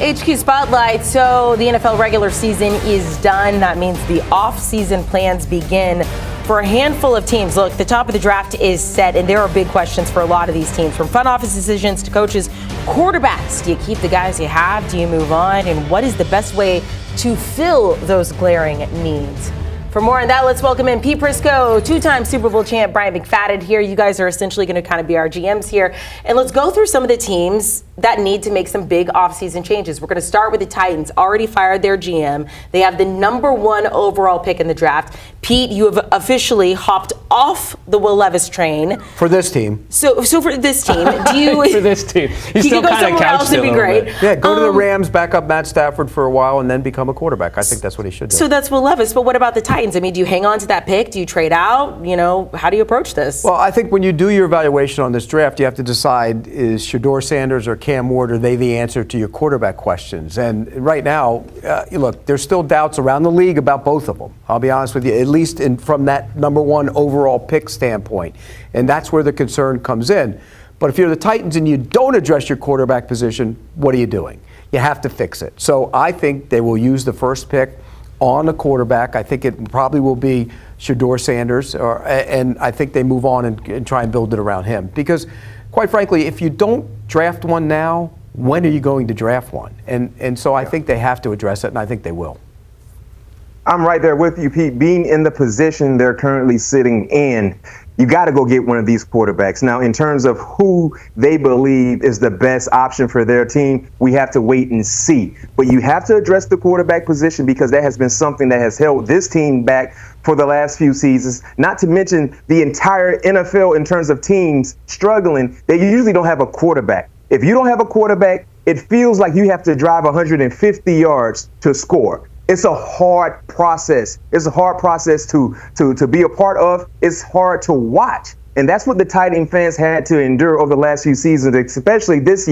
HQ Spotlight. So the NFL regular season is done. That means the offseason plans begin for a handful of teams. Look, the top of the draft is set, and there are big questions for a lot of these teams, from front office decisions to coaches, quarterbacks. Do you keep the guys you have? Do you move on? And what is the best way to fill those glaring needs? For more on that, let's welcome in Pete Prisco, two-time Super Bowl champ Bryant McFadden here. You guys are essentially going to kind of be our GMs here. And let's go through some of the teams that need to make some big offseason changes. We're going to start with the Titans. Already fired their GM. They have the #1 overall pick in the draft. Pete, you have officially hopped off the Will Levis train. For this team. So for this team, do you... For this team. You could go somewhere else, it'd be great. Yeah, go to the Rams, back up Matt Stafford for a while, and then become a quarterback. I think that's what he should do. So that's Will Levis, but what about the Titans? I mean, do you hang on to that pick? Do you trade out? You know, how do you approach this? Well, I think when you do your evaluation on this draft, you have to decide, is Shedeur Sanders or Cam Ward, are they the answer to your quarterback questions? And right now, look, there's still doubts around the league about both of them. I'll be honest with you, at least from that #1 overall pick standpoint. And that's where the concern comes in. But if you're the Titans and you don't address your quarterback position, what are you doing? You have to fix it. So I think they will use the first pick on a quarterback. I think it probably will be Shedeur Sanders, and I think they move on and try and build it around him. Because, quite frankly, if you don't draft one now, when are you going to draft one? And so I think they have to address it, and I think they will. I'm right there with you, Pete. Being in the position they're currently sitting in, you got to go get one of these quarterbacks. Now, in terms of who they believe is the best option for their team, we have to wait and see. But you have to address the quarterback position, because that has been something that has held this team back for the last few seasons, not to mention the entire NFL in terms of teams struggling. They usually don't have a quarterback. If you don't have a quarterback, it feels like you have to drive 150 yards to score. It's a hard process. It's a hard process to be a part of. It's hard to watch. And that's what the Titan fans had to endure over the last few seasons, especially this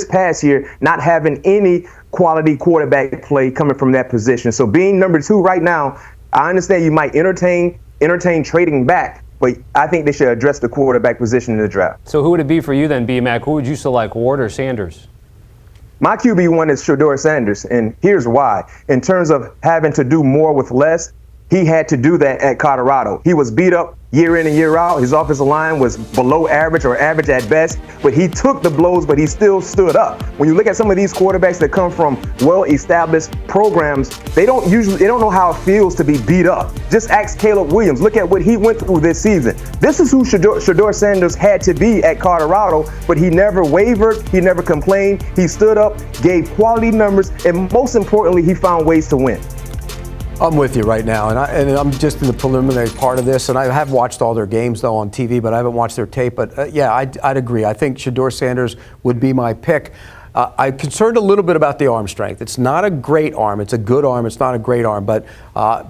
past year, not having any quality quarterback play coming from that position. So being #2 right now, I understand you might entertain trading back, but I think they should address the quarterback position in the draft. So who would it be for you then, B-Mac? Who would you select, Ward or Sanders? My QB1 is Shedeur Sanders, and here's why. In terms of having to do more with less, he had to do that at Colorado. He was beat up year in and year out. His offensive line was below average or average at best, but he took the blows, but he still stood up. When you look at some of these quarterbacks that come from well-established programs, they don't know how it feels to be beat up. Just ask Caleb Williams. Look at what he went through this season. This is who Shedeur Sanders had to be at Colorado, but he never wavered. He never complained. He stood up, gave quality numbers, and most importantly, he found ways to win. I'm with you right now, and I'm just in the preliminary part of this, and I have watched all their games, though, on TV, but I haven't watched their tape. But, yeah, I'd agree. I think Shedeur Sanders would be my pick. I'm concerned a little bit about the arm strength. It's not a great arm. It's a good arm. It's not a great arm. But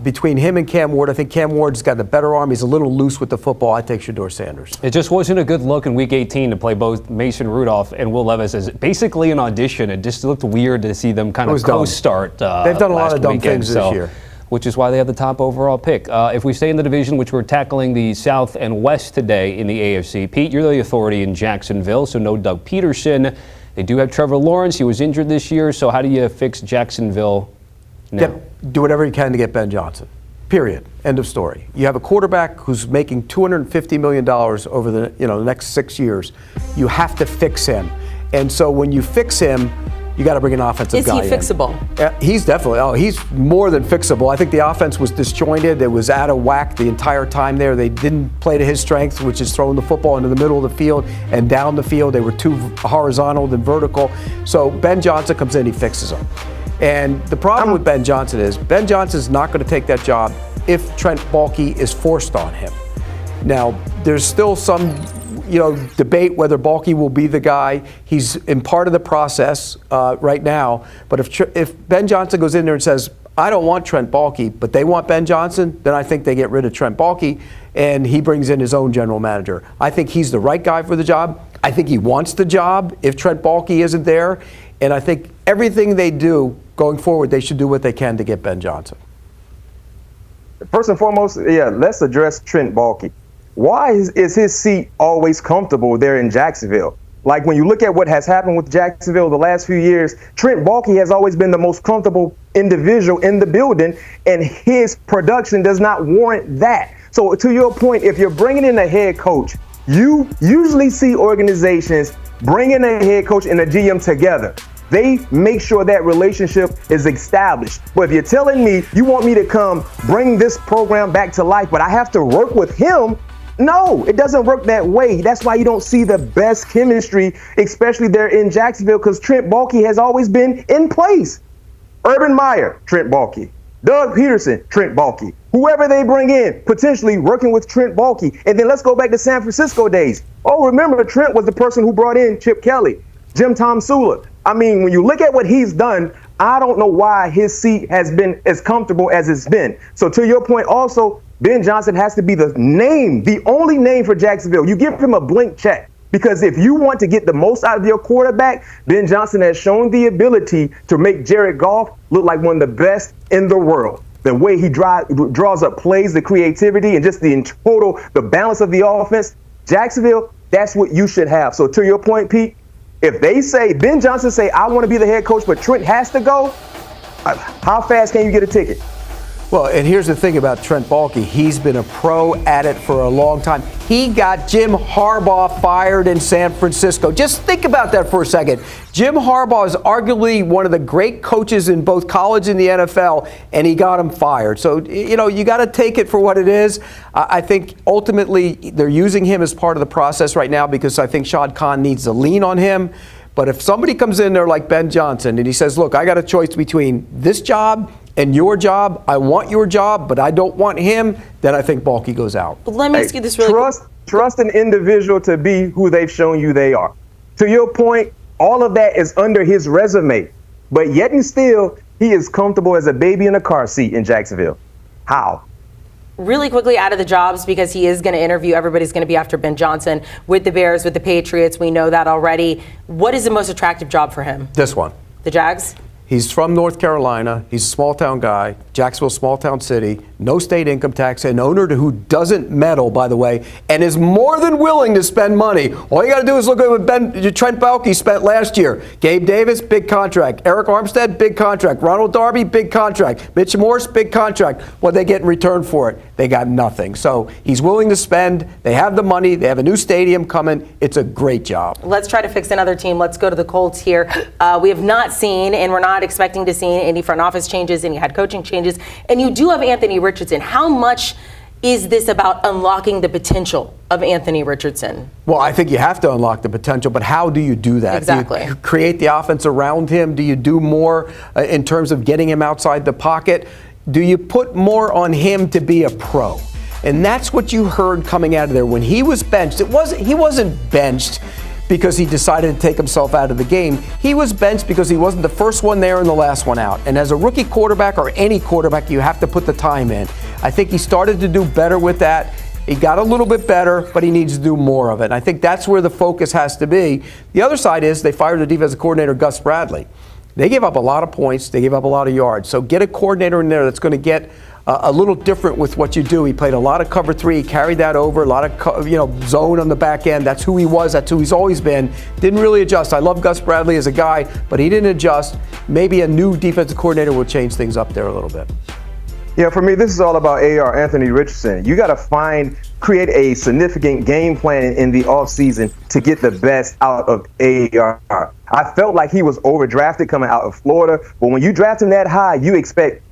between him and Cam Ward, I think Cam Ward's got the better arm. He's a little loose with the football. I take Shedeur Sanders. It just wasn't a good look in Week 18 to play both Mason Rudolph and Will Levis as basically an audition. It just looked weird to see them kind of co-start. They've done a lot of dumb things this year. Which is why they have the top overall pick. If we stay in the division, which we're tackling the South and West today in the AFC, Pete, you're the authority in Jacksonville, so no Doug Peterson. They do have Trevor Lawrence. He was injured this year, so how do you fix Jacksonville now? Do whatever you can to get Ben Johnson. Period. End of story. You have a quarterback who's making $250 million over the next 6 years. You have to fix him. And so when you fix him, you got to bring an offensive guy in. Is he fixable? He's definitely, he's more than fixable. I think the offense was disjointed. It was out of whack the entire time there. They didn't play to his strength, which is throwing the football into the middle of the field and down the field. They were too horizontal than vertical. So Ben Johnson comes in, he fixes them. And the problem with Ben Johnson is Ben Johnson's not going to take that job if Trent Baalke is forced on him. Now, there's still some debate whether Baalke will be the guy. He's in part of the process right now. But if Ben Johnson goes in there and says, I don't want Trent Baalke, but they want Ben Johnson, then I think they get rid of Trent Baalke and he brings in his own general manager. I think he's the right guy for the job. I think he wants the job if Trent Baalke isn't there. And I think everything they do going forward, they should do what they can to get Ben Johnson. First and foremost, let's address Trent Baalke. Why is his seat always comfortable there in Jacksonville? Like when you look at what has happened with Jacksonville the last few years, Trent Baalke has always been the most comfortable individual in the building, and his production does not warrant that. So to your point, if you're bringing in a head coach, you usually see organizations bringing a head coach and a GM together. They make sure that relationship is established. But if you're telling me you want me to come bring this program back to life, but I have to work with him, no, it doesn't work that way. That's why you don't see the best chemistry, especially there in Jacksonville, because Trent Baalke has always been in place. Urban Meyer, Trent Baalke. Doug Peterson, Trent Baalke. Whoever they bring in, potentially working with Trent Baalke. And then let's go back to San Francisco days. Oh, remember, Trent was the person who brought in Chip Kelly, Jim Tom Sula. I mean, when you look at what he's done, I don't know why his seat has been as comfortable as it's been. So to your point also, Ben Johnson has to be the name, the only name for Jacksonville. You give him a blank check, because if you want to get the most out of your quarterback, Ben Johnson has shown the ability to make Jared Goff look like one of the best in the world. The way he draws up plays, the creativity, and just the balance of the offense. Jacksonville, that's what you should have. So to your point, Pete, if they say, Ben Johnson say, I want to be the head coach, but Trent has to go, how fast can you get a ticket? Well, and here's the thing about Trent Baalke. He's been a pro at it for a long time. He got Jim Harbaugh fired in San Francisco. Just think about that for a second. Jim Harbaugh is arguably one of the great coaches in both college and the NFL, and he got him fired. So, you got to take it for what it is. I think ultimately they're using him as part of the process right now because I think Shad Khan needs to lean on him. But if somebody comes in there like Ben Johnson and he says, look, I got a choice between this job and your job, I want your job, but I don't want him, then I think Baalke goes out. Let me ask you this really quick. Trust an individual to be who they've shown you they are. To your point, all of that is under his resume, but yet and still, he is comfortable as a baby in a car seat in Jacksonville. How? Really quickly out of the jobs, because he is going to interview. Everybody's going to be after Ben Johnson with the Bears, with the Patriots. We know that already. What is the most attractive job for him? This one. The Jags? He's from North Carolina. He's a small-town guy. Jacksonville, small-town city. No state income tax. An owner who doesn't meddle, by the way, and is more than willing to spend money. All you got to do is look at what Trent Baalke spent last year. Gabe Davis, big contract. Eric Armstead, big contract. Ronald Darby, big contract. Mitch Morse, big contract. What they get in return for it? They got nothing. So he's willing to spend. They have the money. They have a new stadium coming. It's a great job. Let's try to fix another team. Let's go to the Colts here. We have not seen, and we're not expecting to see any front office changes, any head coaching changes. And you do have Anthony Richardson. How much is this about unlocking the potential of Anthony Richardson? Well, I think you have to unlock the potential, but how do you do that? Exactly. Do you create the offense around him? Do you do more in terms of getting him outside the pocket? Do you put more on him to be a pro? And that's what you heard coming out of there. When he was benched, he wasn't benched because he decided to take himself out of the game. He was benched because he wasn't the first one there and the last one out. And as a rookie quarterback or any quarterback, you have to put the time in. I think he started to do better with that. He got a little bit better, but he needs to do more of it. And I think that's where the focus has to be. The other side is they fired the defensive coordinator, Gus Bradley. They gave up a lot of points. They gave up a lot of yards. So get a coordinator in there that's going to get a little different with what you do. He played a lot of cover three. He carried that over, a lot of zone on the back end. That's who he was. That's who he's always been. Didn't really adjust. I love Gus Bradley as a guy, but he didn't adjust. Maybe a new defensive coordinator will change things up there a little bit. Yeah, for me, this is all about Anthony Richardson. You got to create a significant game plan in the offseason to get the best out of AR. I felt like he was overdrafted coming out of Florida, but when you draft him that high, you expect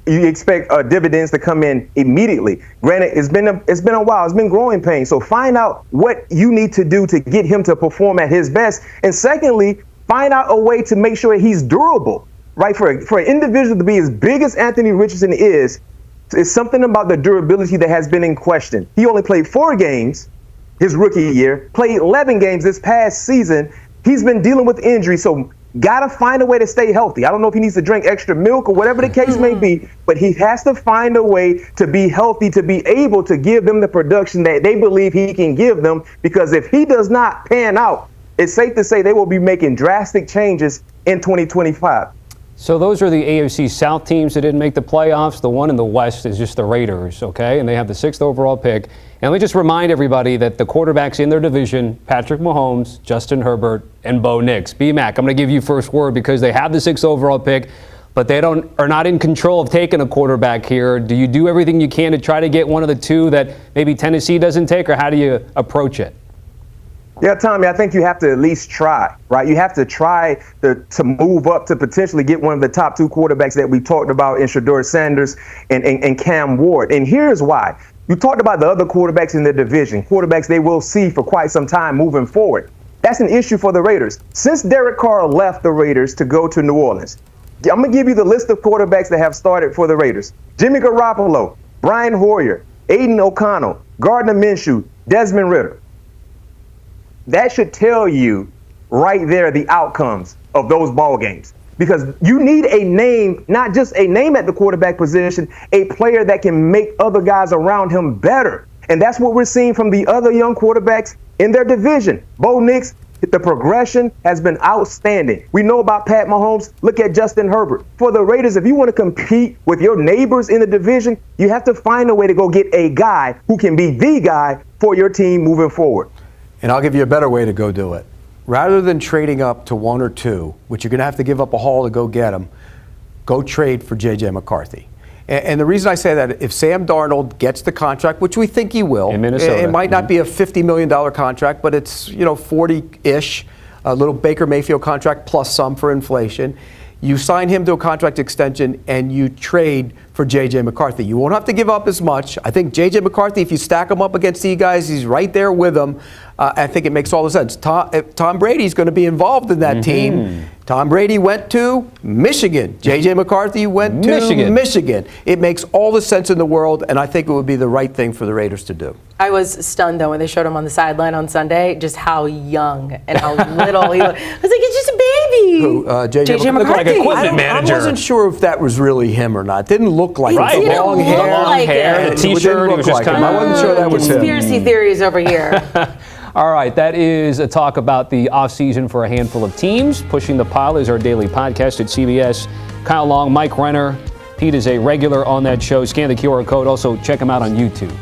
dividends to come in immediately. Granted, it's been a while. It's been growing pains. So find out what you need to do to get him to perform at his best. And secondly, find out a way to make sure he's durable. Right, for an individual to be as big as Anthony Richardson is, it's something about the durability that has been in question. He only played 4 games his rookie year, played 11 games this past season. He's been dealing with injury, so gotta find a way to stay healthy. I don't know if he needs to drink extra milk or whatever the case may be, but he has to find a way to be healthy, to be able to give them the production that they believe he can give them, because if he does not pan out, it's safe to say they will be making drastic changes in 2025. So those are the AFC South teams that didn't make the playoffs. The one in the West is just the Raiders, okay? And they have the 6th overall pick. And let me just remind everybody that the quarterbacks in their division, Patrick Mahomes, Justin Herbert, and Bo Nix. B-Mac, I'm going to give you first word because they have the 6th overall pick, but they are not in control of taking a quarterback here. Do you do everything you can to try to get one of the two that maybe Tennessee doesn't take, or how do you approach it? Yeah, Tommy, I think you have to at least try, right? You have to try to move up to potentially get one of the top 2 quarterbacks that we talked about in Shedeur Sanders and Cam Ward. And here's why. You talked about the other quarterbacks in the division, quarterbacks they will see for quite some time moving forward. That's an issue for the Raiders. Since Derek Carr left the Raiders to go to New Orleans, I'm going to give you the list of quarterbacks that have started for the Raiders. Jimmy Garoppolo, Brian Hoyer, Aiden O'Connell, Gardner Minshew, Desmond Ridder. That should tell you right there the outcomes of those ball games, because you need a name, not just a name at the quarterback position, a player that can make other guys around him better. And that's what we're seeing from the other young quarterbacks in their division. Bo Nix, the progression has been outstanding. We know about Pat Mahomes. Look at Justin Herbert. For the Raiders, if you want to compete with your neighbors in the division, you have to find a way to go get a guy who can be the guy for your team moving forward. And I'll give you a better way to go do it. Rather than trading up to 1 or 2, which you're going to have to give up a haul to go get them, go trade for J.J. McCarthy. And the reason I say that, if Sam Darnold gets the contract, which we think he will, in Minnesota, it might not be a $50 million contract, but it's 40-ish, a little Baker Mayfield contract plus some for inflation. You sign him to a contract extension and you trade for J.J. McCarthy. You won't have to give up as much. I think J.J. McCarthy, if you stack him up against these guys, he's right there with them. I think it makes all the sense. Tom Brady's going to be involved in that team. Tom Brady went to Michigan. J.J. McCarthy went to Michigan. It makes all the sense in the world, and I think it would be the right thing for the Raiders to do. I was stunned, though, when they showed him on the sideline on Sunday, just how young and how little he was. I was like, it's just a baby. Who? J.J. Like McCarthy? equipment manager. I wasn't sure if that was really him or not. Didn't look like Right. the long hair. Like the T-shirt. He was just kind of. I wasn't sure that was him. Conspiracy theories over here. All right, that is a talk about the offseason for a handful of teams. Pushing the Pile is our daily podcast at CBS. Kyle Long, Mike Renner. Pete is a regular on that show. Scan the QR code. Also, check him out on YouTube.